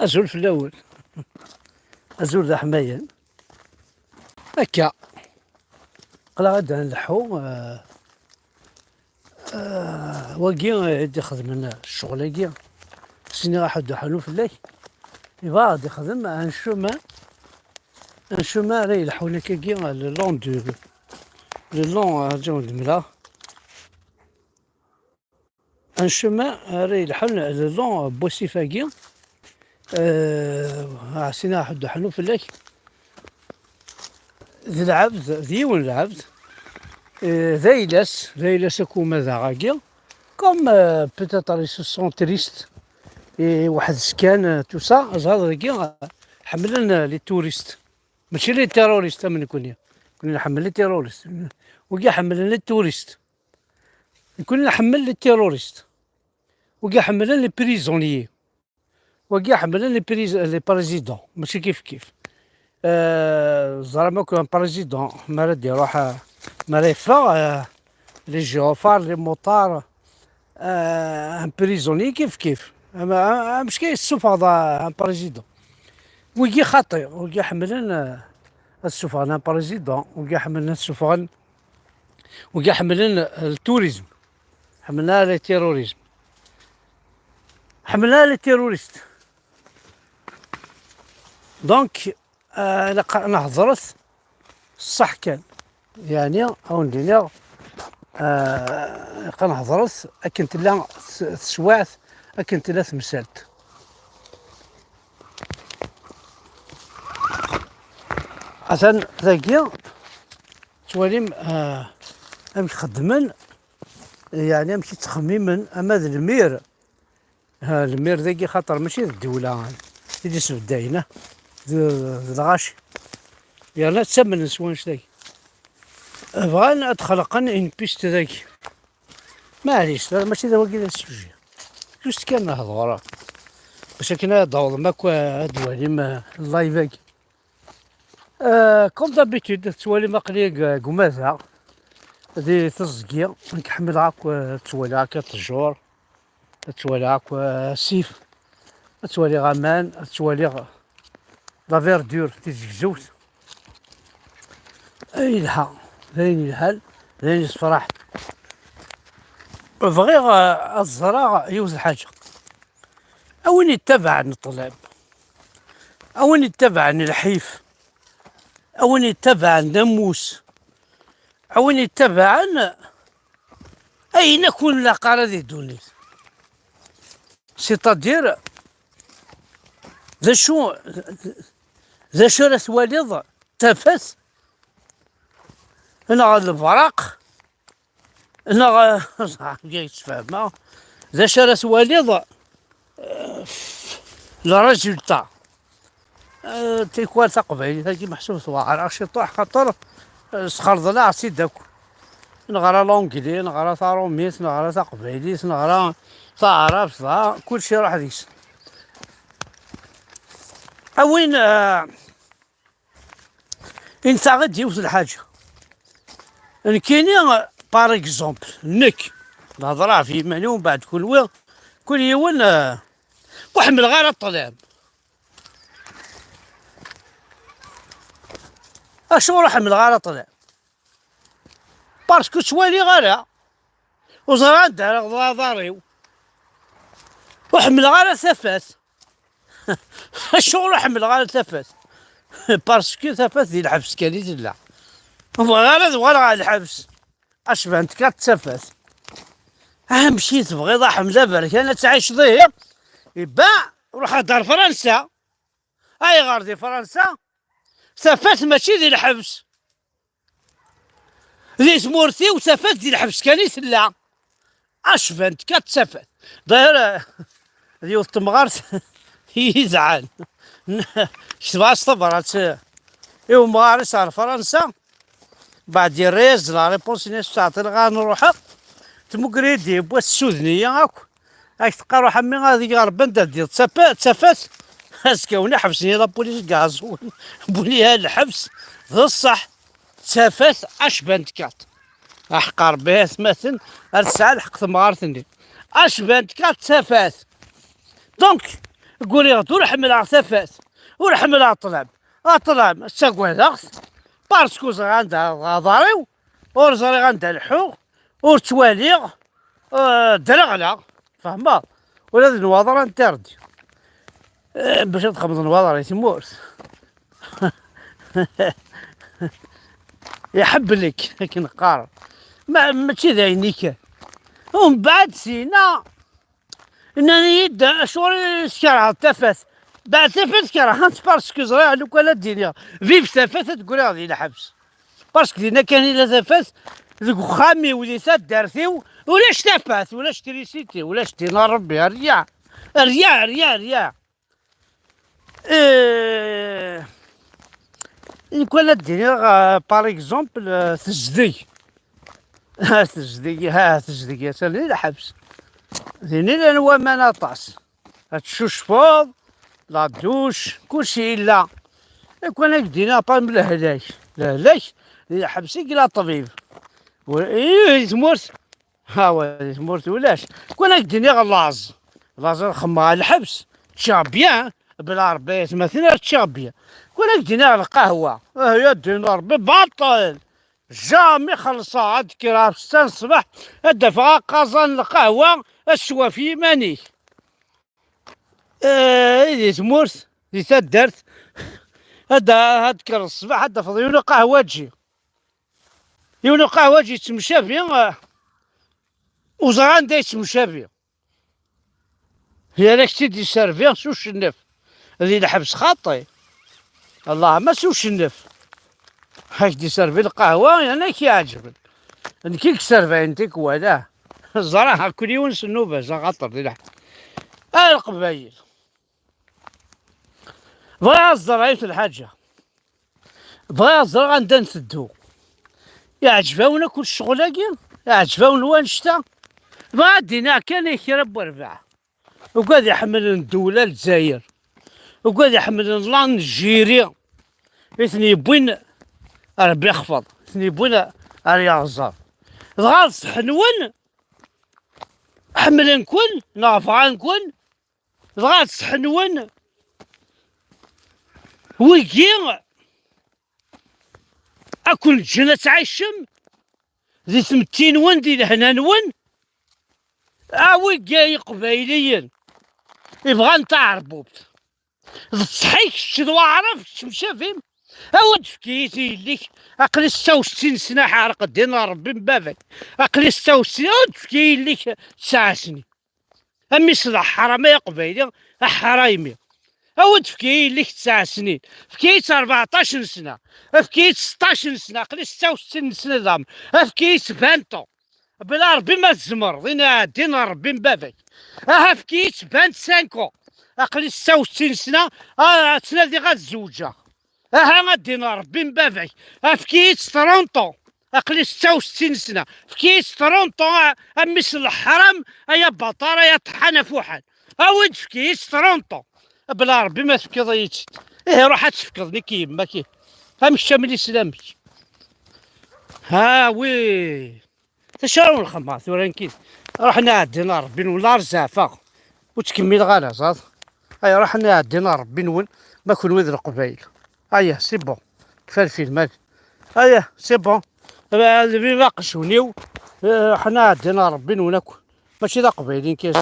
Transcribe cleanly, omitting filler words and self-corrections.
أزول في الأول، أزول ذا حماية هكا. قلا غدا نلحو واقي يدي يخدم الشغل سيني راح حلو في الليل يبغى غادي يخدم ان شومان راه يلحو لك كي لو لون دو لو لون جاو دملا ان شومان راه يلحو لو لون بوسيفاكي سيني راح حلو في الليل ذي العبد ديون العبد ذيلاس اكو ماذا غاكي كوم بوتيتر ils se sont tristes واحد سكان تو سا زهر كي حملنا لي توريست ماشي لي تيروريست من كنا نحمل لي تيروريست وكي حملنا لي توريست كنا نحمل لي تيروريست وكي حملنا لي بريزونيي وكي حملنا لي بريزيدون ماشي كيف زعما كون بريزيدون ما راه يروح ما راه يفا لي جوفار لي موطار ان بريزوني كيف مش كيسوف هذا ان بريزيدون ويجي خطير ويجي حملنا السفران ان بريزيدون ويجي حملنا السفران ويجي حملنا التوريزم حملنا لي تيروريزم حملنا لي تيروريست دونك انا هضرت الصح كان يعني او ندير كنهضرت كنت لا سواعت كنت لا تمثلت عشان ذاكيا تواليم امشي خدمن يعني امشي تخميمن اما ذا المير المير ذاكي خاطر ماشي الدولة اللي سبداينه ذا الغاشي يعني تسمن نسوانش ذاك بغا ادخل ان بيست ذاك معليش ماشي ذا واقيلا السوجي جوست كان نهضر باش كنا دور ماك دوالي اللايفاك كوم دابيتود توالي مقلي قماذا دي تزكية نكحمل هاك توالي هاك الطجور توالي هاك سيف توالي غمان توالي لا فيردور تيزكزوت اي الحال ذاين الحال ذاين الفرح بغي الزرع يوز الحاجة أوين يتبع الطلاب أوين يتبع الحيف أوين يتبع الناموس أوين يتبع أين كل قال ذي الدنيا سيتادير ذا شو راس والد تفس أنا غاد الفراق أنا يتفهم ذا شو راس والد لا ريزولتا تيكوال تقبيلي هاكي محسوب صواعر عرفتي طاح خاطر سخرضنا عرفتي داك نغرا لونجلي نغرا ثاروميس نغرا تقبيليس نغرا تعرف كلشي راح ديس اوين انت غادي يوصل الحاجه ان كاينين بار اكزومبل نك نهضرها في مليون بعد كل يوم وحمل غير الطلاب اشو راح من غير الطلاب باسكو توالي غير وزران دار ضاريو وحمل غير ثفات اشو راح من غير ثفات باسكو ثفات ديال الحبس كانت لا غير الحبس اش بانت كتثفات مشيت تبغي حمله برك انا تعيش ضيق يباع روح دار فرنسا هاي غاردي فرنسا ثفات ماشي ديال الحبس ذي سمورتي وثفات ديال الحبس كانت لا اش بانت كتثفات داير ديال التمغارت يزعل شتبغى صبرات ايوا مغاري صار فرنسا بعد يريز لا ريبونس ناس تعطي غنروح تمكريدي بوا السودنيه هاك تلقى روحها من غادي غربان ديال تسافات اسكاونا حبسني لابوليس كاع زون بوليها الحبس ذا الصح تسافات اش بانت كات احقر بها مثلا الساعه الحق تمغارتني اش بانت كات تسافات دونك قولي غد ونحملها تفات ونحملها طلاب طلاب تاكوالغ باسكو عندها ضاريو ورزري عندها الحوغ ورتواليغ درغلا فهمة ولا ذي نواظر نتردي باش تخمض نواظر يتمورت يحب لك لكن قارب ماشي ذايني كان ومن بعد سينا انني يد شغل سكرها تفات بعد تفات سكرها انت باسكو زريعه لو كان الدنيا فيف تفات تقول غادي لحبس باسكو دينا كان الا تفات ذوك خامي وليسات دارتيو ولاش تفات ولاش تريسيتي ولاش دينا ربي رياع رياع رياع رياع كان الدنيا باغ اكزومبل تجدي تجدي سالني لحبس زيني لانوا ما نطاس هتشوشفوض لا دوش كلشي الا كون هكدينا با من الهلاك الهلاك حبسي كلا طبيب تمورت ها تمورت ولاش كون هكدينا غلاز لاز خما الحبس تشا بيان بلا ربي مثلا تشا بيان كون هكدينا القهوه يا دينا ربي باطل جامي خلصها عاد كي راه في 6 الصباح دفع قازان القهوه الشوا في مانيك إذا تمورت إذا دارت هاد كر الصباح هاد فضي يونو قهوة تجي يونو قهوة تجي تمشى فيها وزران دا يتمشى فيها هي راك تيدي سيرفيغ سو الشنف هذي الحبس خاطي الله ما سو الشنف هاك دي سيرفي القهوة أنا كيعجبك كيك سيرفي انتك ولا الزراعة كل يوم سنوبة زغطر دي الحبس القبايل بغا الزراعي في الحاجة بغا الزرع عندنا نسدو يعجبونا كل الشغلاكي يعجبونا وانشتا بغا دينا كان يكرب وربعة وقاد يحمل الدولة للجزائر وقاد يحمل الله نجيري اثني بوين ربي يخفض اثني بوين راه يغزر غالص حنون حمل نكون نافع نكون غالص حنون ويجي اكل جنة عشم ذي ثمتين ون ذي لهنا نون ويجي قبايليا يبغى نتاع ربوبت تصحيك شدوا عرف تمشى فيهم اود فكيتي ليك اقل 66 سنة حارق دينا ربي مبابك اقل 66 اود فكي ليك 9 سنين امي صلاح حرامي قبايلي حرايمي اود فكي ليك 9 سنين فكيت 14 سنة فكيت 16 سنة اقل 66 سنة دام فكيت 20 بلا ربي ما تزمر دينا ربي مبابك فكيت 25 اقل 66 سنة تنادي غا الزوجة غادينا ربي مبابك فكيت 30 اقل 66 سنة فكيت 30 امس الحرام يا بطارة يا طحانة فوحل اود فكيت 30 بلا ربي ما تفكضيتش روح تفكضني كي ما كي مشى من اسلامك وي تشارون الخماس ورانكين راح نعدينا ربي ولا رزافة وتكمل غالا صاد راح نعدينا ربي نون ما كون وذ القبايل سي بون كفا الفيلم سي بون باقي شونيو حنا عدينا ربي نون ماشي ذا قبايلين كاس